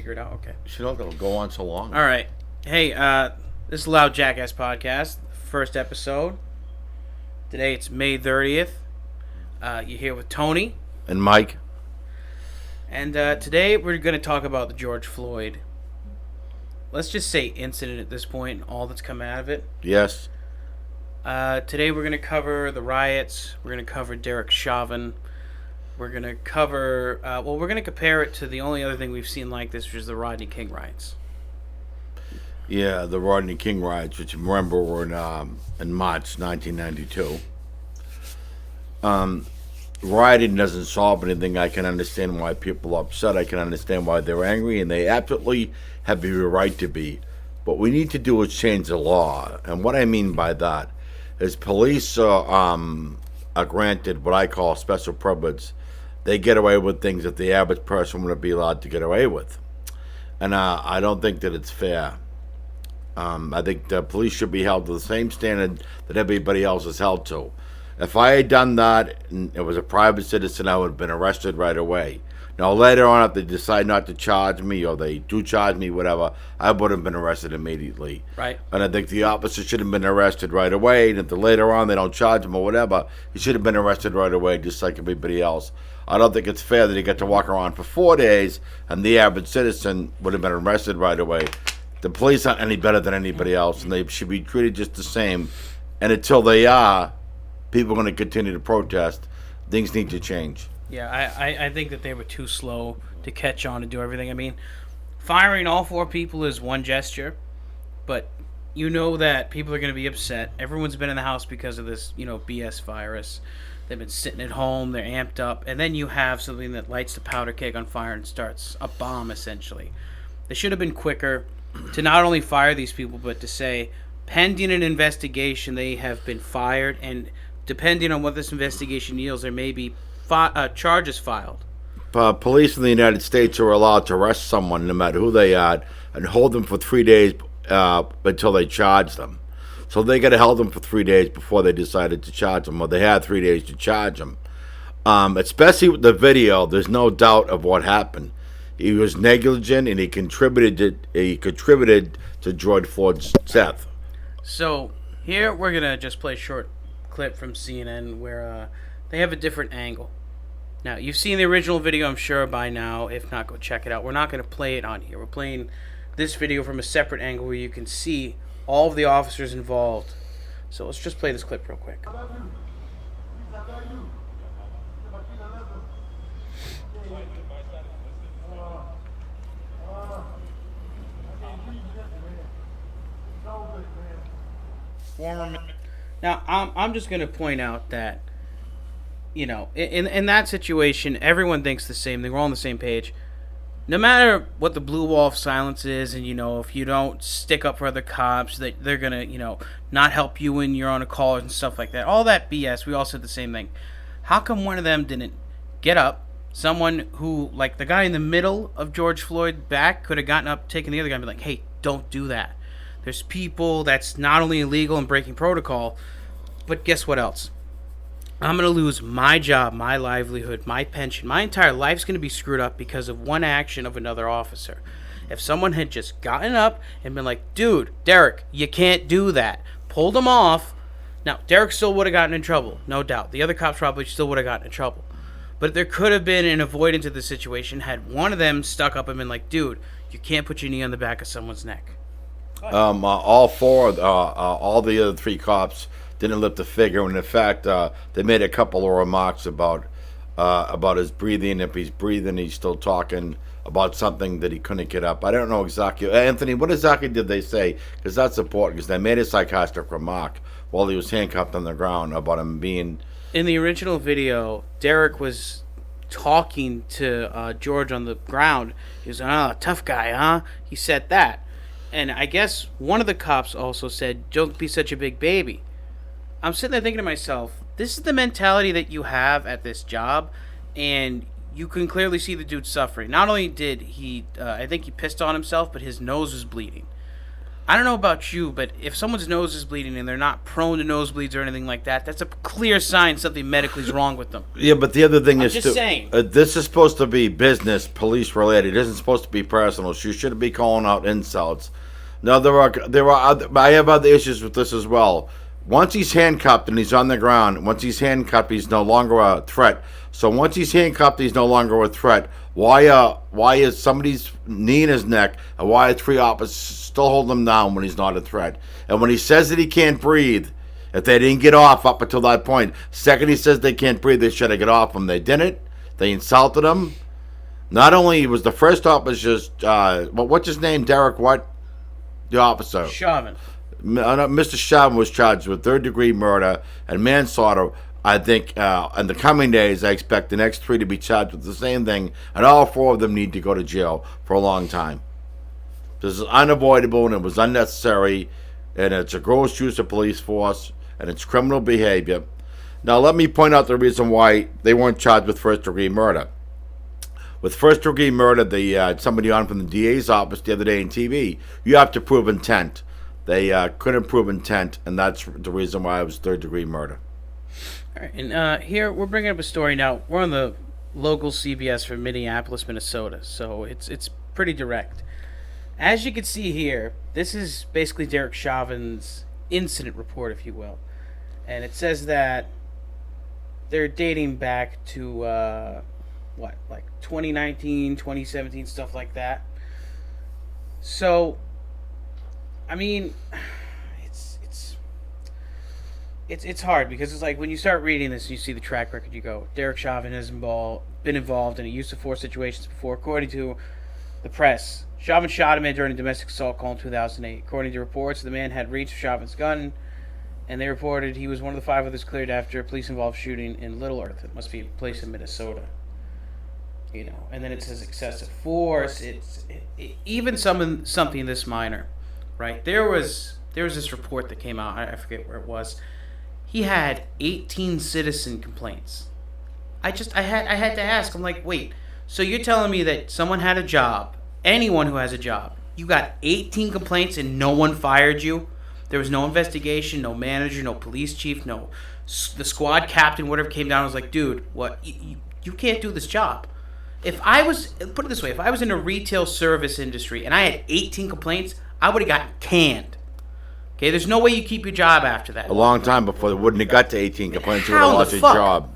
figure it out. Okay. Should not go on so long. All right. Hey, this is Loud Jackass Podcast, first episode. Today it's May 30th. You're here with Tony. And Mike. And today we're going to talk about the George Floyd, let's just say incident at this point, and all that's come out of it. Yes. Today we're going to cover the riots. We're going to cover Derek Chauvin. We're going to cover, we're going to compare it to the only other thing we've seen like this, which is the Rodney King riots. Yeah, the Rodney King riots, which remember were in March 1992. Rioting doesn't solve anything. I can understand why people are upset. I can understand why they're angry, and they absolutely have the right to be. What we need to do is change the law, and what I mean by that is police are granted what I call special privilege. They get away with things that the average person wouldn't be allowed to get away with, and I don't think that it's fair. I think the police should be held to the same standard that everybody else is held to. If I had done that and it was a private citizen, I would have been arrested right away. Now, later on, if they decide not to charge me or they do charge me, whatever, I would have been arrested immediately. Right. And I think the officer should have been arrested right away. And if later on they don't charge him or whatever, he should have been arrested right away, just like everybody else. I don't think it's fair that he got to walk around for 4 days and the average citizen would have been arrested right away. The police aren't any better than anybody else, and they should be treated just the same. And until they are, people are going to continue to protest. Things need to change. Yeah, I think that they were too slow to catch on and do everything. I mean, firing all four people is one gesture, but you know that people are going to be upset. Everyone's been in the house because of this, BS virus. They've been sitting at home, they're amped up, and then you have something that lights the powder keg on fire and starts a bomb, essentially. They should have been quicker to not only fire these people, but to say, pending an investigation, they have been fired, and depending on what this investigation yields, there may be charges filed. Police in the United States are allowed to arrest someone, no matter who they are, and hold them for 3 days until they charge them. So they got to hold them for 3 days before they decided to charge them, or they had 3 days to charge them. Especially with the video, there's no doubt of what happened. He was negligent, and he contributed to George Floyd's death. So here we're gonna just play a short clip from CNN where they have a different angle. Now, you've seen the original video, I'm sure, by now. If not, go check it out. We're not going to play it on here. We're playing this video from a separate angle where you can see all of the officers involved. So let's just play this clip real quick. Now, I'm just going to point out that, in that situation, everyone thinks the same thing. We're all on the same page. No matter what the blue wall of silence is, and, if you don't stick up for other cops, that they're going to, not help you when you're on a call and stuff like that. All that BS, we all said the same thing. How come one of them didn't get up? Someone who, like the guy in the middle of George Floyd back, could have gotten up, taken the other guy and be like, hey, don't do that. There's people that's not only illegal and breaking protocol, but guess what else? I'm going to lose my job, my livelihood, my pension. My entire life's going to be screwed up because of one action of another officer. If someone had just gotten up and been like, dude, Derek, you can't do that. Pulled him off. Now, Derek still would have gotten in trouble, no doubt. The other cops probably still would have gotten in trouble. But there could have been an avoidance of the situation had one of them stuck up and been like, dude, you can't put your knee on the back of someone's neck. All the other three cops didn't lift a finger, and in fact, they made a couple of remarks about his breathing. If he's breathing, he's still talking about something that he couldn't get up. I don't know exactly. Anthony, what exactly did they say? Because that's important, because they made a sarcastic remark while he was handcuffed on the ground about him being... In the original video, Derek was talking to George on the ground. He was like, tough guy, huh? He said that. And I guess one of the cops also said, don't be such a big baby. I'm sitting there thinking to myself, this is the mentality that you have at this job, and you can clearly see the dude suffering. Not only did he, I think he pissed on himself, but his nose was bleeding. I don't know about you, but if someone's nose is bleeding and they're not prone to nosebleeds or anything like that, that's a clear sign something medically is wrong with them. Yeah, but the other thing is, just saying. This is supposed to be business, police related. It isn't supposed to be personal. So you shouldn't be calling out insults. Now I have other issues with this as well. Once he's handcuffed and he's on the ground, he's no longer a threat. So once he's handcuffed, he's no longer a threat. Why is somebody's knee in his neck, and why are 3 officers still holding him down when he's not a threat? And when he says that he can't breathe, if they didn't get off up until that point, second he says they can't breathe, they should have got off him. They didn't. They insulted him. Not only was the first officer just, what's his name? Derek what? The officer. Chauvin. Mr. Chauvin was charged with third-degree murder and manslaughter. I think in the coming days, I expect the next 3 to be charged with the same thing, and all 4 of them need to go to jail for a long time. This is unavoidable, and it was unnecessary, and it's a gross use of police force, and it's criminal behavior. Now, let me point out the reason why they weren't charged with first-degree murder. With first-degree murder, they had somebody on from the DA's office the other day on TV. You have to prove intent. They couldn't prove intent, and that's the reason why it was third-degree murder. All right, and here we're bringing up a story now. We're on the local CBS for Minneapolis, Minnesota, so it's pretty direct. As you can see here, this is basically Derek Chauvin's incident report, if you will. And it says that they're dating back to, 2019, 2017, stuff like that. So, I mean, it's hard because it's like when you start reading this and you see the track record, you go, Derek Chauvin has been involved in a use of force situations before. According to the press, Chauvin shot a man during a domestic assault call in 2008. According to reports, the man had reached Chauvin's gun, and they reported he was one of the 5 others cleared after a police-involved shooting in Little Earth. It must be a place in Minnesota. And then it says excessive force. Even something this minor, right? There was this report that came out. I forget where it was. He had 18 citizen complaints. I had to ask. I'm like, wait. So you're telling me that someone had a job? Anyone who has a job, you got 18 complaints and no one fired you? There was no investigation, no manager, no police chief, the squad captain, whatever came down. I was like, dude, what? You can't do this job. Put it this way, if I was in a retail service industry and I had 18 complaints, I would have gotten canned. Okay, there's no way you keep your job after that. A long time before they wouldn't have got to 18 complaints, you would have lost your job.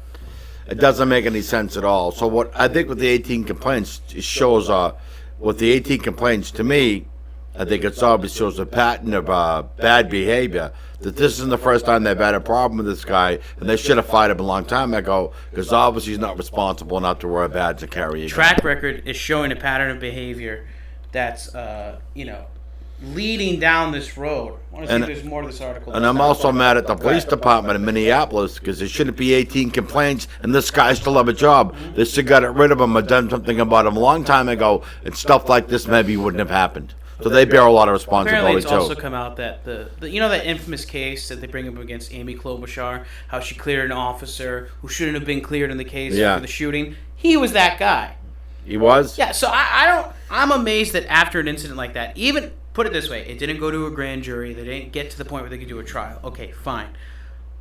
It doesn't make any sense at all. So what I think with the 18 complaints shows, with the 18 complaints, to me, I think it's obvious shows a pattern of bad behavior. That this isn't the first time they've had a problem with this guy, and they should have fired him a long time ago, because obviously he's not responsible enough to wear a badge and carry a gun. Track record is showing a pattern of behavior that's, leading down this road. I want to see if there's more to this article. And I'm also mad at the police department in Minneapolis, because there shouldn't be 18 complaints, and this guy still have a job. They should have got rid of him or done something about him a long time ago, and stuff like this maybe wouldn't have happened. So they bear a lot of responsibility, apparently it's too. also come out that the that infamous case that they bring up against Amy Klobuchar, how she cleared an officer who shouldn't have been cleared in the case for the shooting. He was that guy. He was? Yeah, so I'm amazed that after an incident like that, even, put it this way, it didn't go to a grand jury, they didn't get to the point where they could do a trial. Okay, fine.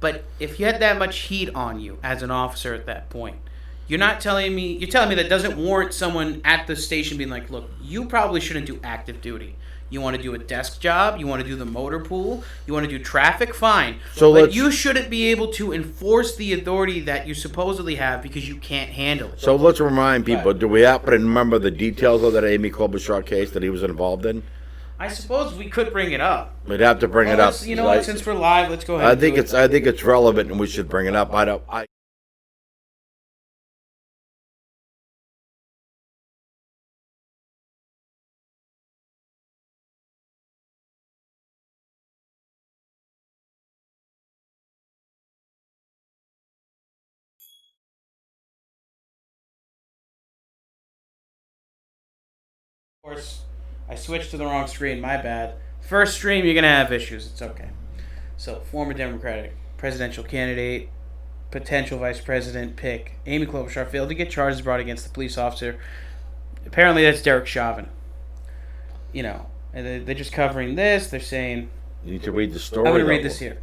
But if you had that much heat on you as an officer at that point, you're telling me that doesn't warrant someone at the station being like, look, you probably shouldn't do active duty. You want to do a desk job, you want to do the motor pool, you want to do traffic, fine. But you shouldn't be able to enforce the authority that you supposedly have because you can't handle it. So let's remind people, do we happen to remember the details of that Amy Klobuchar case that he was involved in? I suppose we could bring it up. We'd have to bring it up. Since we're live, let's go ahead. I think it's relevant and we should bring it up. Of course, I switched to the wrong screen. My bad. First stream, you're going to have issues. It's okay. So, former Democratic presidential candidate, potential vice president pick, Amy Klobuchar failed to get charges brought against the police officer. Apparently, that's Derek Chauvin. And they're just covering this. They're saying... You need to read the story. I'm going to read this here.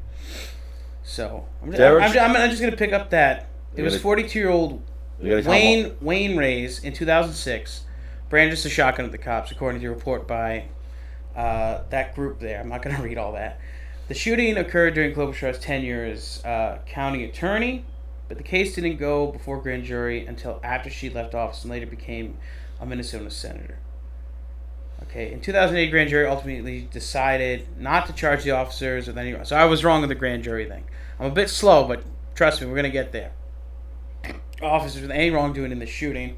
So, I'm just going to pick up that. It was 42-year-old Wayne Reyes in 2006 brandished a shotgun at the cops, according to a report by that group there. I'm not going to read all that. The shooting occurred during Klobuchar's tenure as county attorney, but the case didn't go before grand jury until after she left office and later became a Minnesota senator. Okay, in 2008, grand jury ultimately decided not to charge the officers with any... So I was wrong with the grand jury thing. I'm a bit slow, but trust me, we're going to get there. Officers with any wrongdoing in the shooting.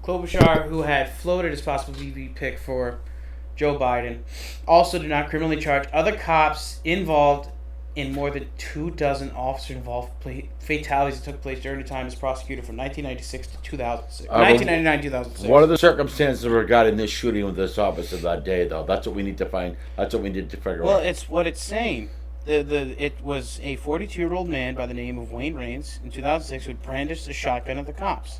Klobuchar, who had floated as possible VP pick for Joe Biden, also did not criminally charge other cops involved in more than 24 officer-involved fatalities that took place during the time as prosecutor from 1996 to 2006. 1999-2006. What are the circumstances regarding this shooting with this officer that day, though? That's what we need to find. That's what we need to figure out. Well, it's what it's saying. It was a 42-year-old man by the name of Wayne Reyes in 2006 who brandished a shotgun at the cops.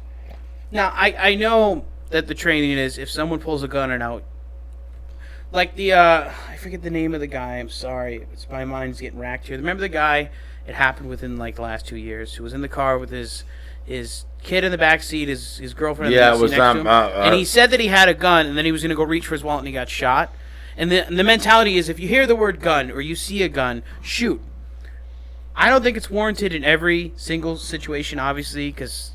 Now, I know that the training is if someone pulls a gun out, like the, I forget the name of the guy, I'm sorry, my mind's getting racked here. Remember the guy, it happened within like the last 2 years, who was in the car with his kid in the back seat, his girlfriend in the back seat next to him, and he said that he had a gun, and then he was going to go reach for his wallet and he got shot. And the mentality is if you hear the word gun or you see a gun, shoot. I don't think it's warranted in every single situation, obviously, because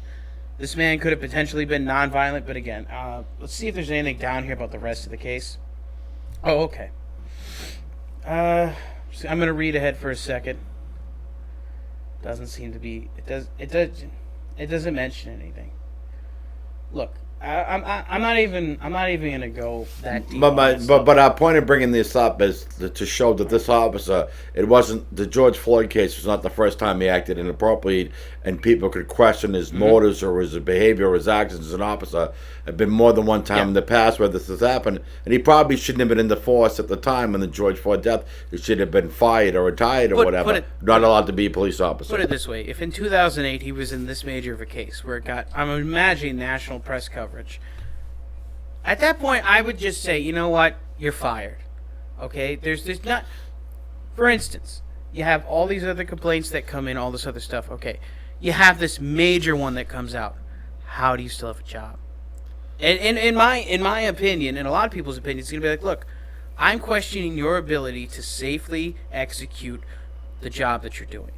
this man could have potentially been nonviolent. But again, let's see if there's anything down here about the rest of the case. Oh, okay. I'm going to read ahead for a second. Doesn't seem to be... It doesn't mention anything. Look. I'm not even gonna go that deep. But our point of bringing this up is to show that this officer, it wasn't the George Floyd case was not the first time he acted inappropriately, and people could question his motives or his behavior or his actions as an officer. Have been more than one time in the past where this has happened, and he probably shouldn't have been in the force at the time when the George Floyd death. He should have been fired or retired or whatever. Not allowed to be a police officer. Put it this way: if in 2008 he was in this major of a case where it got, I'm imagining national press coverage. At that point, I would just say, you know what, you're fired. Okay, there's not. For instance, you have all these other complaints that come in, all this other stuff. Okay, you have this major one that comes out. How do you still have a job? And in my opinion, and a lot of people's opinion, it's gonna be like, look, I'm questioning your ability to safely execute the job that you're doing,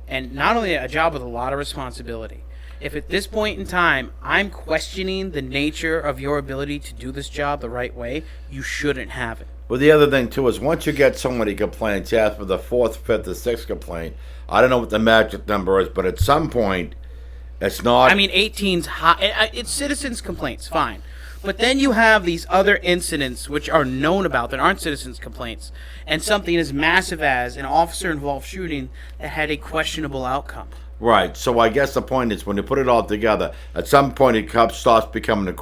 and not only a job with a lot of responsibility. If at this point in time I'm questioning the nature of your ability to do this job the right way, you shouldn't have it. Well, the other thing too is once you get so many complaints, you ask for the fourth, fifth, or sixth complaint. I don't know what the magic number is, but at some point, it's not. I mean, 18's high. It's citizens' complaints, fine. But then you have these other incidents which are known about that aren't citizens' complaints, and something as massive as an officer-involved shooting that had a questionable outcome. Right. So I guess the point is when you put it all together, at some point it starts becoming a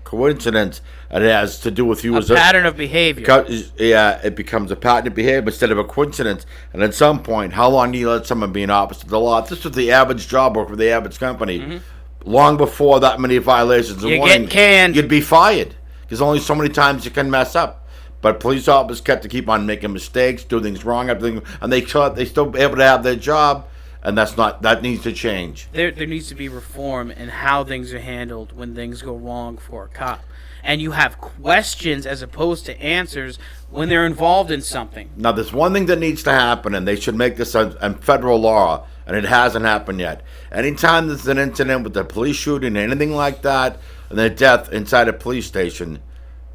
coincidence, and it has to do with you as a pattern of behavior. Yeah, it becomes a pattern of behavior instead of a coincidence. And at some point, how long do you let someone be an officer of the law? This was the average job work for the average company. Mm-hmm. Long before that many violations and warnings, you'd be fired. There's only so many times you can mess up. But police officers keep on making mistakes, do things wrong, everything, and they still able to have their job. And that needs to change. There needs to be reform in how things are handled when things go wrong for a cop. And you have questions as opposed to answers when they're involved in something. Now, there's one thing that needs to happen, and they should make this a federal law, and it hasn't happened yet. Anytime there's an incident with a police shooting, anything like that, and a death inside a police station,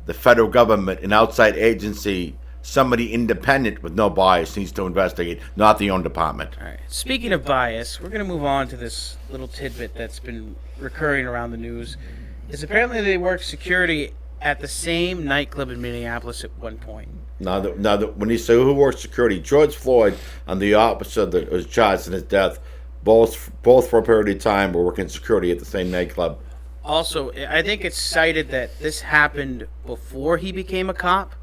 the federal government, an outside agency, somebody independent with no bias needs to investigate, not the own department. All right. Speaking of bias, we're going to move on to this little tidbit that's been recurring around the news. Is apparently they worked security at the same nightclub in Minneapolis at one point. Now, when you say who worked security, George Floyd and the officer that was charged in his death, both for a period of time were working security at the same nightclub. Also, I think it's cited that this happened before he became a cop.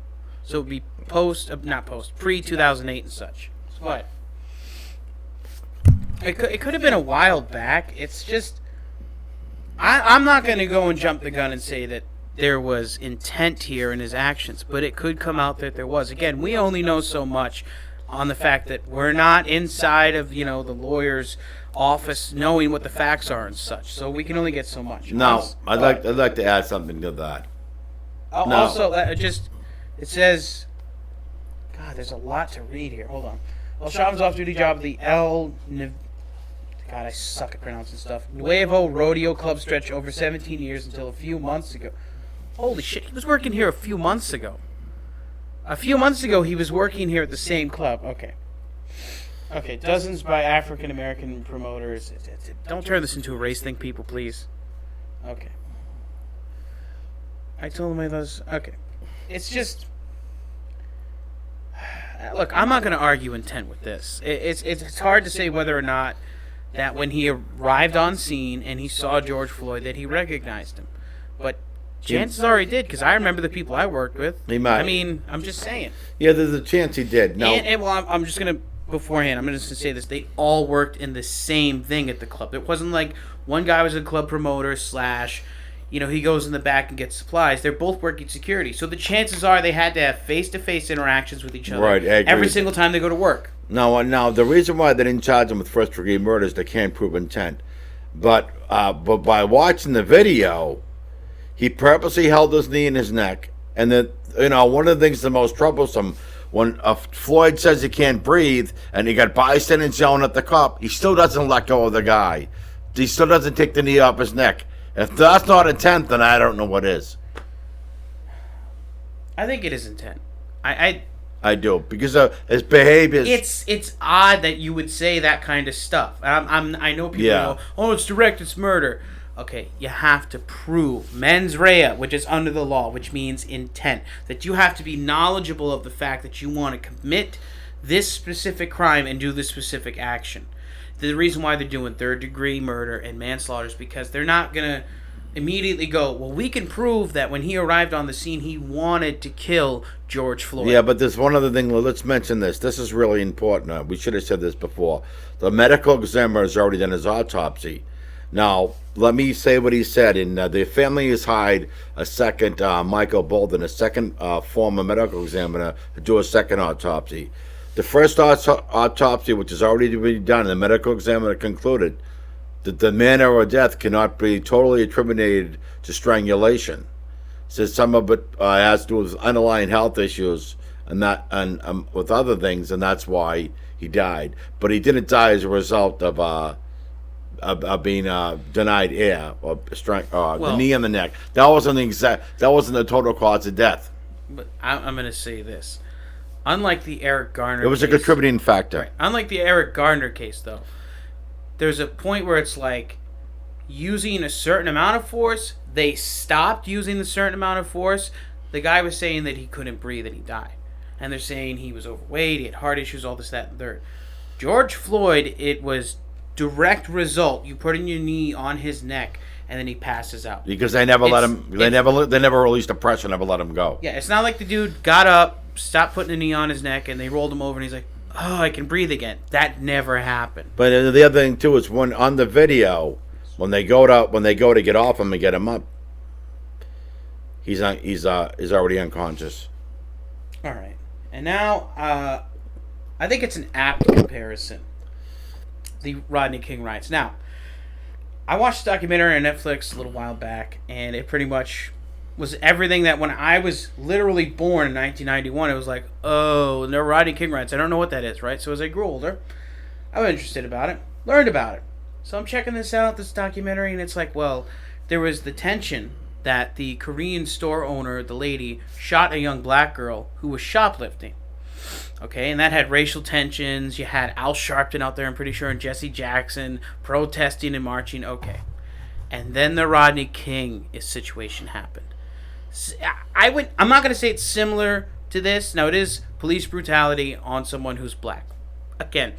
So it would be pre-2008 and such. What? It could have been a while back. It's just, I'm not going to go and jump the gun and say that there was intent here in his actions, but it could come out that there was. Again, we only know so much on the fact that we're not inside of, the lawyer's office knowing what the facts are and such. So we can only get so much. Now, I'd like to add something to that. No. Also, it says, God, there's a lot to read here. Hold on. Well, Shaw's off-duty job of the God, I suck at pronouncing stuff. Nuevo Rodeo Club stretch over 17 years until a few months ago. Holy shit, he was working here a few months ago. A few months ago, he was working here at the same club. Okay, dozens by African-American promoters. Don't turn this into a race thing, people, please. Okay. I told him I was... Okay. It's just... Look, I'm not going to argue intent with this. It's hard to say whether or not that when he arrived on scene and he saw George Floyd that he recognized him. But chances are he did, because I remember the people I worked with. He might. I mean, I'm just saying. Yeah, there's a chance he did. No. Well, I'm just going to... Beforehand, I'm just going to say this. They all worked in the same thing at the club. It wasn't like one guy was a club promoter / he goes in the back and gets supplies. They're both working security. So the chances are they had to have face-to-face interactions with each other every single time they go to work. Now, the reason why they didn't charge him with first-degree murder is they can't prove intent. But by watching the video, he purposely held his knee in his neck. And then, one of the things the most troublesome, when Floyd says he can't breathe and he got bystanders yelling at the cop, he still doesn't let go of the guy. He still doesn't take the knee off his neck. If that's not intent, then I don't know what is. I think it is intent. I do, because of his behavior. It's odd that you would say that kind of stuff. I know people go, oh, it's direct, it's murder. Okay, you have to prove mens rea, which is under the law, which means intent. That you have to be knowledgeable of the fact that you want to commit this specific crime and do this specific action. The reason why they're doing third-degree murder and manslaughter is because they're not going to immediately go, well, we can prove that when he arrived on the scene, he wanted to kill George Floyd. Yeah, but there's one other thing. Let's mention this. This is really important. We should have said this before. The medical examiner has already done his autopsy. Now, let me say what he said. And the family has hired a second, Michael Bolden, a second former medical examiner to do a second autopsy. The first autopsy, which has already been done, the medical examiner concluded that the manner of death cannot be totally attributed to strangulation. Says some of it has to do with underlying health issues and with other things, and that's why he died. But he didn't die as a result of being denied air or the knee in the neck. That wasn't the total cause of death. But I'm going to say this. Unlike the Eric Garner case... It was a contributing factor. Right. Unlike the Eric Garner case, though, there's a point where it's like using a certain amount of force, they stopped using the certain amount of force. The guy was saying that he couldn't breathe and he died. And they're saying he was overweight, he had heart issues, all this, that, and third. George Floyd, it was direct result. You put in your knee on his neck, and then he passes out. Because they never let him. They never released the pressure. Never let him go. Yeah, it's not like the dude got up, stopped putting a knee on his neck, and they rolled him over, and he's like, "Oh, I can breathe again." That never happened. But the other thing too is when on the video, when they go to get off him and get him up, he's already unconscious. All right, and now I think it's an apt comparison. The Rodney King riots. Now, I watched a documentary on Netflix a little while back, and it pretty much was everything that when I was literally born in 1991, it was like, oh, no Rodney King riots. I don't know what that is, right? So as I grew older, I was interested about it, learned about it. So I'm checking this out, this documentary, and it's like, well, there was the tension that the Korean store owner, the lady, shot a young black girl who was shoplifting. Okay, and that had racial tensions. You had Al Sharpton out there, I'm pretty sure, and Jesse Jackson protesting and marching. Okay. And then the Rodney King situation happened. I'm not going to say it's similar to this. Now, it is police brutality on someone who's black. Again,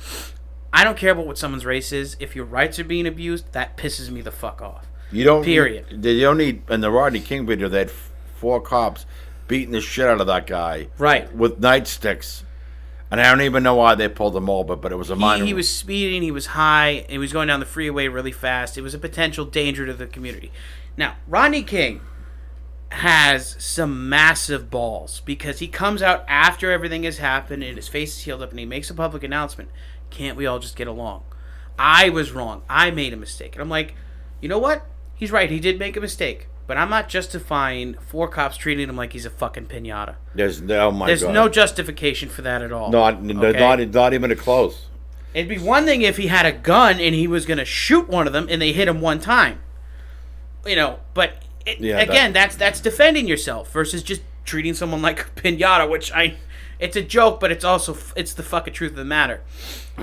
I don't care about what someone's race is. If your rights are being abused, that pisses me the fuck off. Period. You don't need, in the Rodney King video, they had 4 cops beating the shit out of that guy. Right. With nightsticks. And I don't even know why they pulled him over, but it was a minor... He was speeding, he was high, he was going down the freeway really fast. It was a potential danger to the community. Now, Rodney King, has some massive balls because he comes out after everything has happened and his face is healed up and he makes a public announcement. Can't we all just get along? I was wrong. I made a mistake. And I'm like, you know what? He's right. He did make a mistake. But I'm not justifying 4 cops treating him like he's a fucking pinata. There's no justification for that at all. Not Okay? even close. It'd be one thing if he had a gun and he was going to shoot one of them and they hit him one time. But that's defending yourself versus just treating someone like a pinata, which it's a joke, but it's the fucking truth of the matter.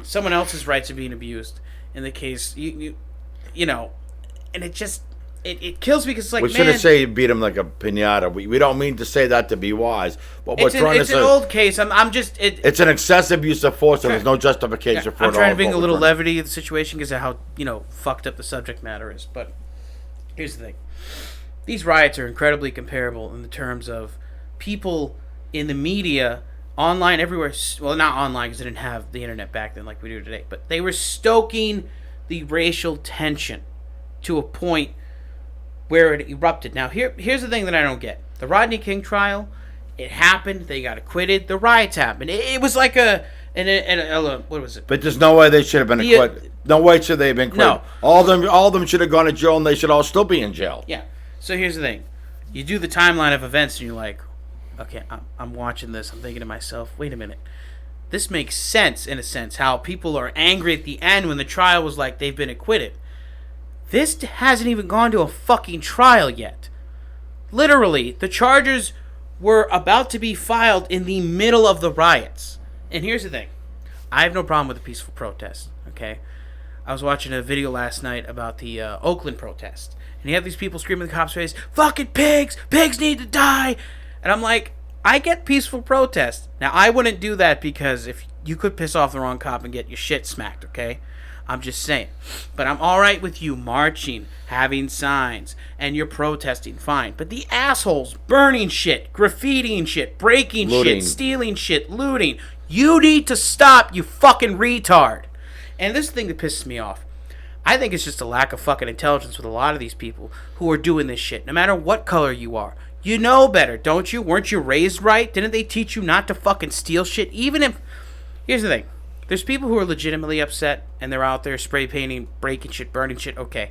Someone else's rights are being abused in the case, and it just, it kills me because it's like, we shouldn't say you beat him like a pinata. We don't mean to say that to be wise. But it's an old case. It's an excessive use of force, and there's no justification for it. I'm trying to bring a little levity to the situation because of how fucked up the subject matter is. But here's the thing: these riots are incredibly comparable in the terms of people in the media, online, everywhere. Well, not online because they didn't have the internet back then like we do today. But they were stoking the racial tension to a point where it erupted. Now, here's the thing that I don't get. The Rodney King trial, it happened. They got acquitted. The riots happened. It was like what was it? But there's no way they should have been acquitted. No way should they have been acquitted. No. All of them should have gone to jail, and they should all still be in jail. Yeah. So here's the thing. You do the timeline of events, and you're like, okay, I'm watching this. I'm thinking to myself, wait a minute. This makes sense, in a sense, how people are angry at the end when the trial was like they've been acquitted. This hasn't even gone to a fucking trial yet. Literally, the charges were about to be filed in the middle of the riots. And here's the thing. I have no problem with a peaceful protest, okay? I was watching a video last night about the Oakland protest. And you have these people screaming in the cops' face, fucking pigs! Pigs need to die! And I'm like, I get peaceful protest. Now, I wouldn't do that because if you could piss off the wrong cop and get your shit smacked, okay? I'm just saying. But I'm alright with you marching, having signs, and you're protesting, fine. But the assholes burning shit, graffitiing shit, breaking shit, stealing shit, looting, you need to stop, you fucking retard. And this is the thing that pisses me off. I think it's just a lack of fucking intelligence with a lot of these people who are doing this shit, no matter what color you are. You know better, don't you? Weren't you raised right? Didn't they teach you not to fucking steal shit? Even if... Here's the thing. There's people who are legitimately upset, and they're out there spray painting, breaking shit, burning shit. Okay.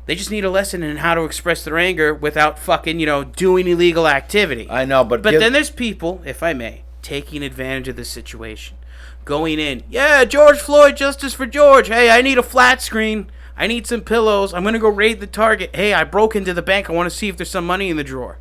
They just need a lesson in how to express their anger without fucking, doing illegal activity. I know, but then there's people, if I may, taking advantage of this situation. Going in, yeah, George Floyd, justice for George. Hey, I need a flat screen. I need some pillows. I'm going to go raid the Target. Hey, I broke into the bank. I want to see if there's some money in the drawer.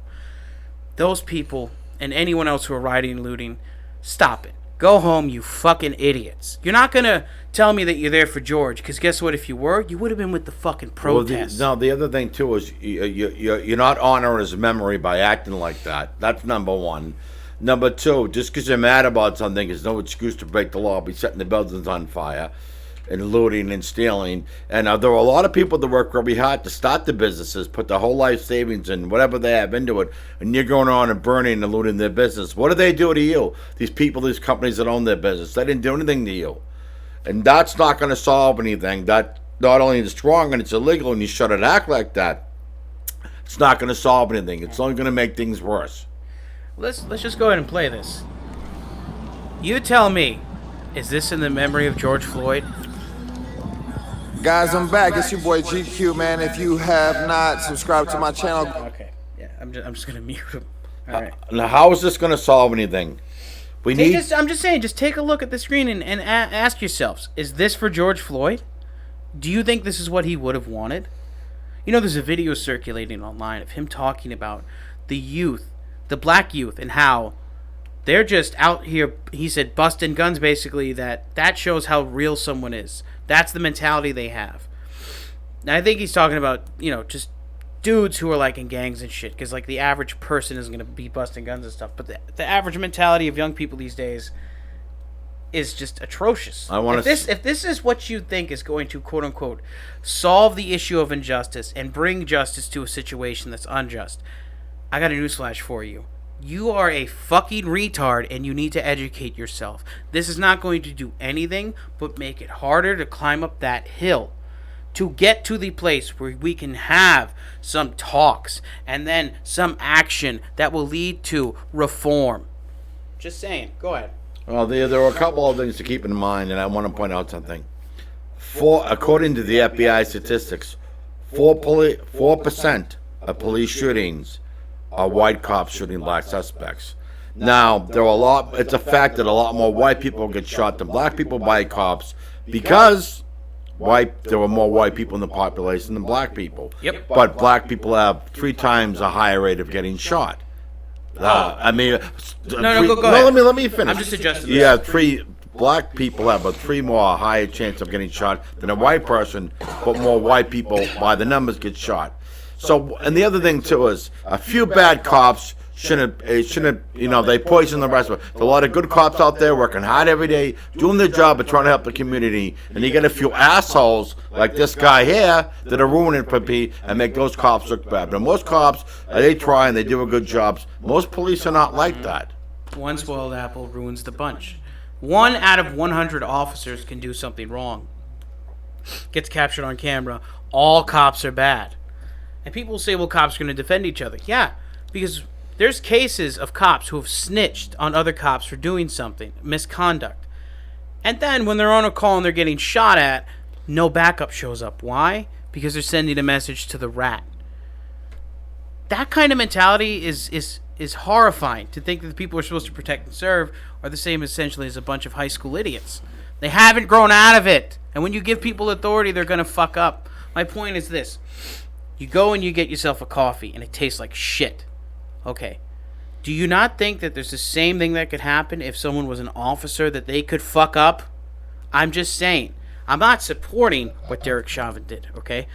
Those people, and anyone else who are rioting and looting, stop it. Go home, you fucking idiots. You're not going to tell me that you're there for George, because guess what? If you were, you would have been with the fucking protest. Well, the other thing, too, is you're not honoring his memory by acting like that. That's number one. Number two, just because you're mad about something is no excuse to break the law, be setting the buildings on fire and looting and stealing. And there are a lot of people that work really hard to start the businesses, put their whole life savings and whatever they have into it, and you're going on and burning and looting their business. What do they do to you? These people, these companies that own their business, they didn't do anything to you. And that's not going to solve anything. That not only is wrong and it's illegal and you shouldn't act like that, it's not going to solve anything. It's only going to make things worse. Let's just go ahead and play this. You tell me, is this in the memory of George Floyd? Guys, I'm back. It's your boy GQ, man. If you have not subscribed to my channel... Okay, yeah, I'm just going to mute him. All right. Now, how is this going to solve anything? I'm just saying, just take a look at the screen and ask yourselves, is this for George Floyd? Do you think this is what he would have wanted? There's a video circulating online of him talking about the youth, the black youth, and how they're just out here, he said, busting guns, basically, that shows how real someone is. That's the mentality they have. Now, I think he's talking about, just dudes who are, like, in gangs and shit, because, like, the average person isn't going to be busting guns and stuff, but the average mentality of young people these days is just atrocious. If this is what you think is going to, quote-unquote, solve the issue of injustice and bring justice to a situation that's unjust, I got a newsflash for you. You are a fucking retard and you need to educate yourself. This is not going to do anything but make it harder to climb up that hill. to get to the place where we can have some talks and then some action that will lead to reform. Just saying. Go ahead. Well, there are a couple of things to keep in mind, and I want to point out something. According to the FBI statistics, 4% of police shootings are white cops shooting black suspects. Now, it's a fact that a lot more white people get shot than black people by cops because there were more white people in the population than black people. Yep. But black people have 3 times a higher rate of getting shot. Go ahead. Let me finish. I'm just adjusting. Yeah, black people have a 3 more higher chance of getting shot than a white person, but more white people by the numbers get shot. So, and the other thing too is a few bad cops shouldn't, they poison the rest of it. There's a lot of good cops out there working hard every day, doing their job of trying to help the community, and you get a few assholes like this guy here that are ruining it for me and make those cops look bad. But most cops, they try and they do a good job. Most police are not like that. One spoiled apple ruins the bunch. 1 out of 100 officers can do something wrong. Gets captured on camera. All cops are bad. And people say, well, cops are going to defend each other. Yeah, because there's cases of cops who have snitched on other cops for doing something, misconduct. And then when they're on a call and they're getting shot at, no backup shows up. Why? Because they're sending a message to the rat. That kind of mentality is horrifying, to think that the people who are supposed to protect and serve are the same essentially as a bunch of high school idiots. They haven't grown out of it. And when you give people authority, they're going to fuck up. My point is this. You go and you get yourself a coffee and it tastes like shit. Okay. Do you not think that there's the same thing that could happen if someone was an officer, that they could fuck up? I'm just saying. I'm not supporting what Derek Chauvin did, okay?